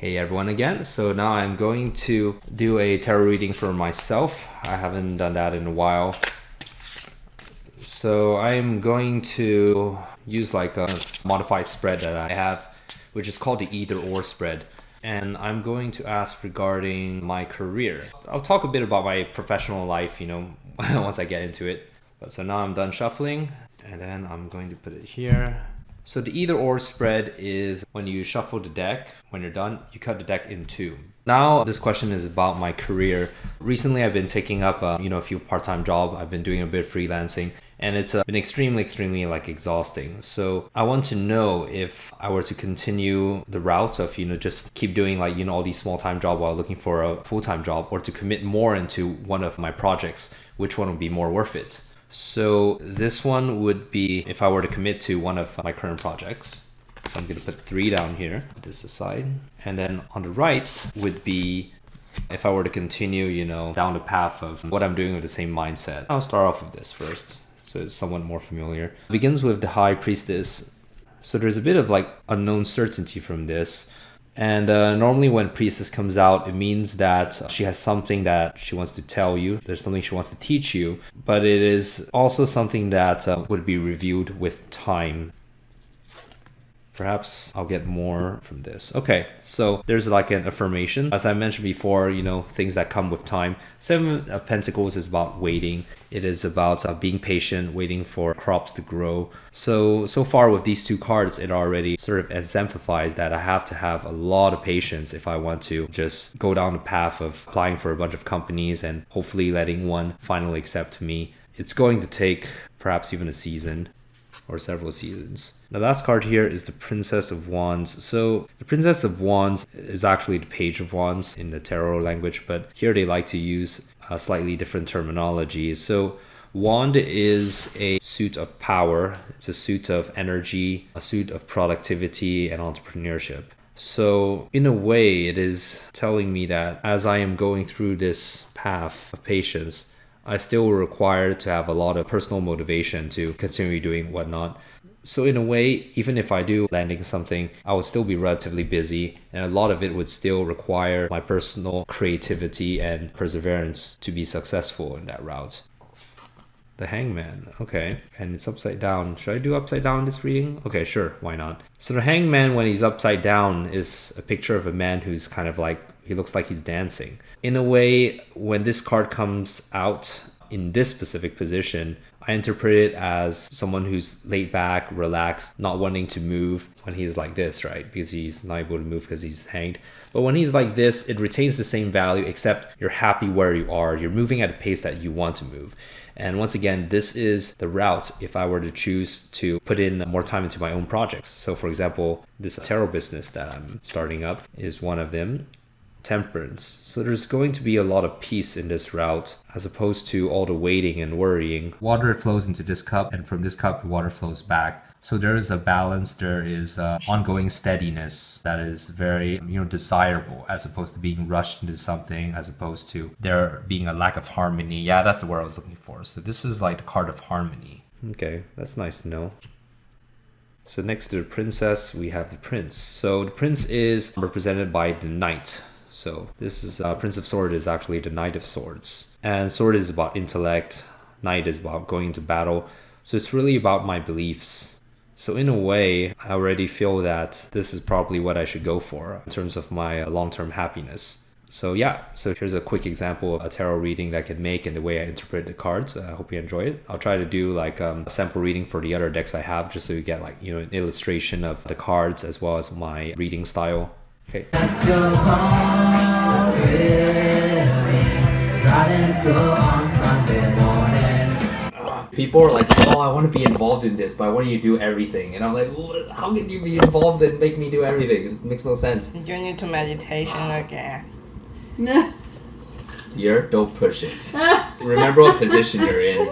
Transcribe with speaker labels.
Speaker 1: Hey everyone again. So now I'm going to do a tarot reading for myself. I haven't done that in a while. So I'm going to use like a modified spread that I have, which is called the either or spread. And I'm going to ask regarding my career. I'll talk a bit about my professional life, once I get into it. But so now I'm done shuffling and then I'm going to put it here. So the either or spread is when you shuffle the deck, when you're done, you cut the deck in two. Now this question is about my career. Recently I've been taking up a few part-time jobs. I've been doing a bit of freelancing and it's been extremely like exhausting. So I want to know if I were to continue the route of just keep doing all these small-time jobs while looking for a full-time job, or to commit more into one of my projects, which one would be more worth it. So this one would be if I were to commit to one of my current projects. So I'm going to put 3 down here, put this aside. And then on the right would be if I were to continue, down the path of what I'm doing with the same mindset. I'll start off with this first, so it's somewhat more familiar. It begins with the High Priestess. So there's a bit of unknown certainty from this. And normally when Priestess comes out, it means that she has something that she wants to tell you. There's something she wants to teach you, but it is also something that would be reviewed with time. Perhaps I'll get more from this. Okay, so there's an affirmation. As I mentioned before, things that come with time. 7 of Pentacles is about waiting. It is about being patient, waiting for crops to grow. So far with these 2 cards, it already sort of exemplifies that I have to have a lot of patience if I want to just go down the path of applying for a bunch of companies and hopefully letting one finally accept me. It's going to take perhaps even a season or several seasons. The last card here is the Princess of Wands. So the Princess of Wands is actually the Page of Wands in the tarot language, but here they like to use a slightly different terminology. So wand is a suit of power. It's a suit of energy, a suit of productivity and entrepreneurship. So in a way, it is telling me that as I am going through this path of patience, I still require to have a lot of personal motivation to continue doing whatnot. So in a way, even if I do landing something, I would still be relatively busy, and a lot of it would still require my personal creativity and perseverance to be successful in that route. The Hangman, okay, and it's upside down. Should I do upside down in this reading? Okay, sure, why not? So the Hangman, when he's upside down, is a picture of a man who's kind of he looks like he's dancing. In a way, when this card comes out in this specific position, I interpret it as someone who's laid back, relaxed, not wanting to move when he's like this, right? Because he's not able to move because he's hanged. But when he's like this, it retains the same value, except you're happy where you are. You're moving at a pace that you want to move. And once again, this is the route if I were to choose to put in more time into my own projects. So for example, this tarot business that I'm starting up is one of them. Temperance. So there's going to be a lot of peace in this route as opposed to all the waiting and worrying. Water flows into this cup, and from this cup water flows back. So there is a balance, there is ongoing steadiness that is very desirable, as opposed to being rushed into something, as opposed to there being a lack of harmony. Yeah, that's the word I was looking for. So this is like the card of harmony. Okay, that's nice to know. So next to the Princess, we have the Prince. So the Prince is represented by the Knight. So this is Prince of Swords is actually the Knight of Swords. And Sword is about intellect. Knight is about going into battle. So it's really about my beliefs. So in a way, I already feel that this is probably what I should go for in terms of my long-term happiness. So yeah, so here's a quick example of a tarot reading that I can make and the way I interpret the cards. I hope you enjoy it. I'll try to do a sample reading for the other decks I have, just so you get an illustration of the cards as well as my reading style. Okay. People are like, oh, I want to be involved in this, but why don't you do everything? And I'm like, how can you be involved and make me do everything? It makes no sense.
Speaker 2: You need to meditation again.
Speaker 1: Here, don't push it. Remember what position you're in.